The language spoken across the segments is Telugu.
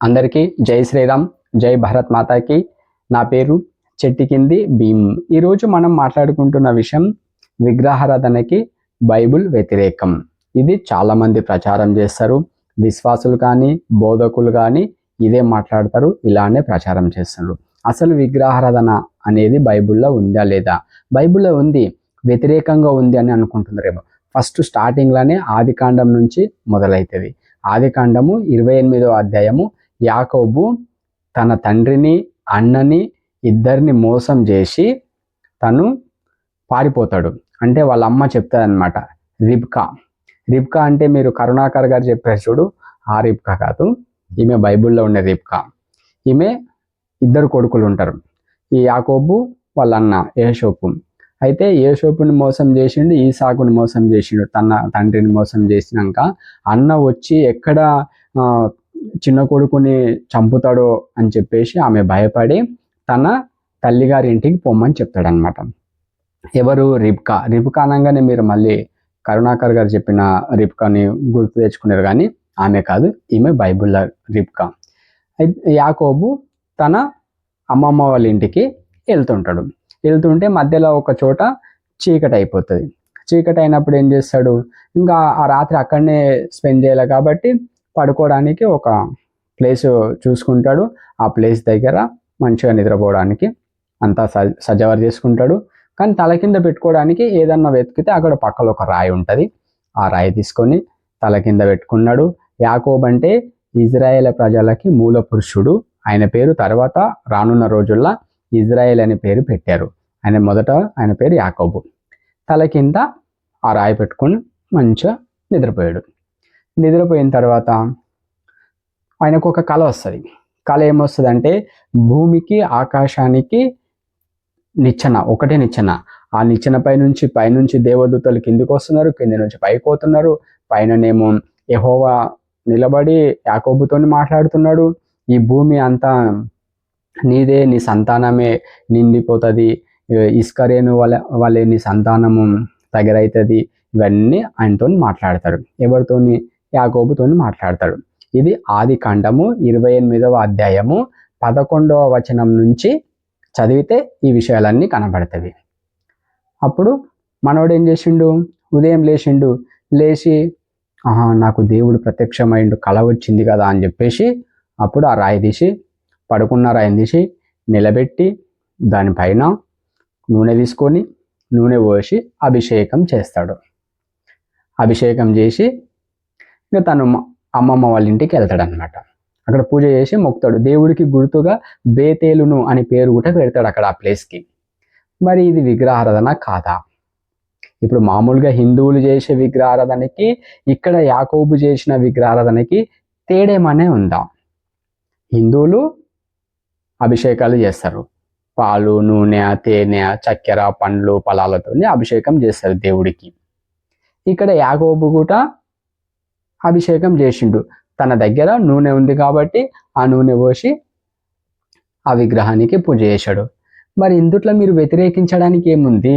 అందరికీ జై శ్రీరామ్, జై భారత్ మాతాకి. నా పేరు చెట్టికింది భీమ్. ఈరోజు మనం మాట్లాడుకుంటున్న విషయం విగ్రహారాధనకి బైబుల్ వ్యతిరేకం. ఇది చాలామంది ప్రచారం చేస్తారు. విశ్వాసులు కానీ బోధకులు కానీ ఇదే మాట్లాడతారు, ఇలానే ప్రచారం చేస్తారు. అసలు విగ్రహారాధన అనేది బైబుల్లో ఉందా లేదా? బైబుల్లో ఉంది, వ్యతిరేకంగా ఉంది అని అనుకుంటున్నారేమో. ఫస్ట్ స్టార్టింగ్లోనే ఆదికాండం నుంచి మొదలవుతుంది. ఆదికాండము 28వ అధ్యాయము. యాకోబు తన తండ్రిని అన్నని ఇద్దరిని మోసం చేసి తను పారిపోతాడు. అంటే వాళ్ళ అమ్మ చెప్తుంది అనమాట, రిబ్కా అంటే మీరు కరుణాకర్ గారు చెప్పారు చూడు, ఆ రిబ్కా కాదు, ఈమె బైబిల్లో ఉండే రిబ్కా. ఈమె ఇద్దరు కొడుకులు ఉంటారు, ఈ యాకోబు వాళ్ళ అన్న యేషోపు. అయితే యేషోపుని మోసం చేసిండు, ఈసాకుని మోసం చేసిండు, తన తండ్రిని మోసం చేసినాక అన్న వచ్చి ఎక్కడ చిన్న కొడుకుని చంపుతాడో అని చెప్పేసి ఆమె భయపడి తన తల్లిగారి ఇంటికి పొమ్మని చెప్తాడనమాట. ఎవరు? రిబ్కా అనగానే మీరు మళ్ళీ కరుణాకర్ గారు చెప్పిన రిబ్కాని గుర్తు తెచ్చుకున్నారు, కానీ ఆమె కాదు, ఈమె బైబిల్లో రిబ్కా. యాకోబు తన అమ్మమ్మ వాళ్ళ ఇంటికి వెళ్తుంటే మధ్యలో ఒక చోట చీకటి అయిపోతుంది. చీకటి అయినప్పుడు ఏం చేస్తాడు, ఇంకా ఆ రాత్రి అక్కడనే స్పెండ్ చేయాలి కాబట్టి పడుకోవడానికి ఒక ప్లేస్ చూసుకుంటాడు. ఆ ప్లేస్ దగ్గర మంచిగా నిద్రపోవడానికి అంతా సజావర్ చేసుకుంటాడు. కానీ తల కింద పెట్టుకోవడానికి ఏదన్నా వెతికితే అక్కడ పక్కలో ఒక రాయి ఉంటుంది. ఆ రాయి తీసుకొని తల కింద పెట్టుకున్నాడు. యాకోబు అంటే ఇజ్రాయేల్ ప్రజలకి మూల పురుషుడు. ఆయన పేరు తర్వాత రానున్న రోజుల్లో ఇజ్రాయేల్ అనే పేరు పెట్టారు. ఆయన పేరు యాకోబు. తల కింద ఆ రాయి పెట్టుకొని మంచిగా నిద్రపోయాడు. నిద్రపోయిన తర్వాత ఆయనకు ఒక కళ వస్తుంది. కళ ఏమొస్తుంది అంటే, భూమికి ఆకాశానికి ఒకటే నిచ్చెన. ఆ నిచ్చెన పైనుంచి దేవదూతలు కిందికి వస్తున్నారు, కింది నుంచి పైకి పోతున్నారు. పైననేమో యెహోవా నిలబడి యాకోబుతోని మాట్లాడుతున్నాడు. ఈ భూమి అంతా నీదే, నీ సంతానమే నిండిపోతుంది, ఇస్కరేను వాళ్ళే నీ సంతానము దగ్గరైతుంది. ఇవన్నీ ఆయనతో మాట్లాడతారు. ఎవరితోని? యాకోబుతోని మాట్లాడతాడు. ఇది ఆదికాండము 28వ అధ్యాయము 11వ వచనం నుంచి చదివితే ఈ విషయాలన్నీ కనబడతాయి. అప్పుడు మనోడు ఏం చేసిండు, ఉదయం లేచి నాకు దేవుడు ప్రత్యక్షమైండు, కళ వచ్చింది కదా అని చెప్పేసి అప్పుడు ఆ రాయి తీసి, పడుకున్న రాయిని తీసి నిలబెట్టి దానిపైన నూనె తీసుకొని నూనె పోసి అభిషేకం చేస్తాడు. అభిషేకం చేసి ఇంకా తను అమ్మమ్మ వాళ్ళ ఇంటికి వెళ్తాడనమాట. అక్కడ పూజ చేసి మొక్కుతాడు. దేవుడికి గుర్తుగా బేతేలును అని పేరు కూడా పెడతాడు అక్కడ ఆ ప్లేస్కి. మరి ఇది విగ్రహారాధన కాదా? ఇప్పుడు మామూలుగా హిందువులు చేసే విగ్రహారాధనకి ఇక్కడ యాకోబు చేసిన విగ్రహారాధనకి తేడేమనే ఉందా? హిందువులు అభిషేకాలు చేస్తారు, పాలు, నూనె, తేనె, చక్కెర, పండ్లు, ఫలాలతో అభిషేకం చేస్తారు దేవుడికి. ఇక్కడ యాకోబు కూడా అభిషేకం చేసిండు. తన దగ్గర నూనె ఉంది కాబట్టి ఆ నూనె పోసి ఆ విగ్రహానికి పూజ చేశాడు. మరి ఇందుట్లో మీరు వ్యతిరేకించడానికి ఏముంది?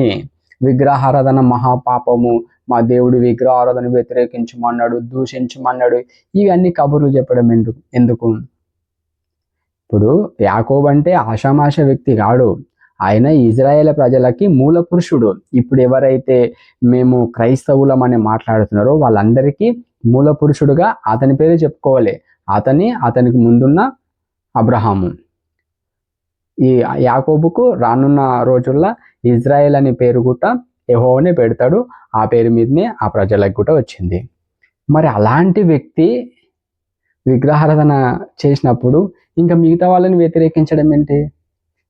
విగ్రహారాధన మహాపాపము, మా దేవుడు విగ్రహారాధన వ్యతిరేకించమన్నాడు, దూషించమన్నాడు, ఇవన్నీ కబుర్లు చెప్పడం ఎందుకు? ఇప్పుడు యాకోబు అంటే ఆషామాష వ్యక్తి కాడు, ఆయన ఇజ్రాయేల్ ప్రజలకి మూల పురుషుడు. ఇప్పుడు ఎవరైతే మేము క్రైస్తవులం అని మాట్లాడుతున్నారో వాళ్ళందరికీ మూల పురుషుడుగా అతని పేరు చెప్పుకోవాలి. అతనికి ముందున్న అబ్రహాము. ఈ యాకోబుకు రానున్న రోజుల్లో ఇజ్రాయేల్ అనే పేరు కూడా యెహోవానే పెడతాడు. ఆ పేరు మీదనే ఆ ప్రజలకు కూడా వచ్చింది. మరి అలాంటి వ్యక్తి విగ్రహారాధన చేసినప్పుడు ఇంకా మిగతా వాళ్ళని వ్యతిరేకించడం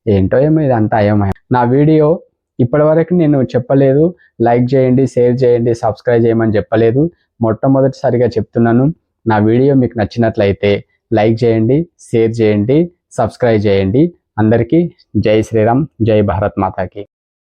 ఏంటో ఏమో, ఇదంతా అయోమయం. నా వీడియో ఇప్పటివరకు నేను చెప్పలేదు, లైక్ చేయండి, షేర్ చేయండి, సబ్స్క్రైబ్ చేయమని చెప్పలేదు. మొట్టమొదటిసారిగా చెప్తున్నాను. నా వీడియో మీకు నచ్చినట్లయితే లైక్ చేయండి, షేర్ చేయండి, సబ్స్క్రైబ్ చేయండి. అందరికీ జై శ్రీరామ్, జై భారత్ మాతాకి.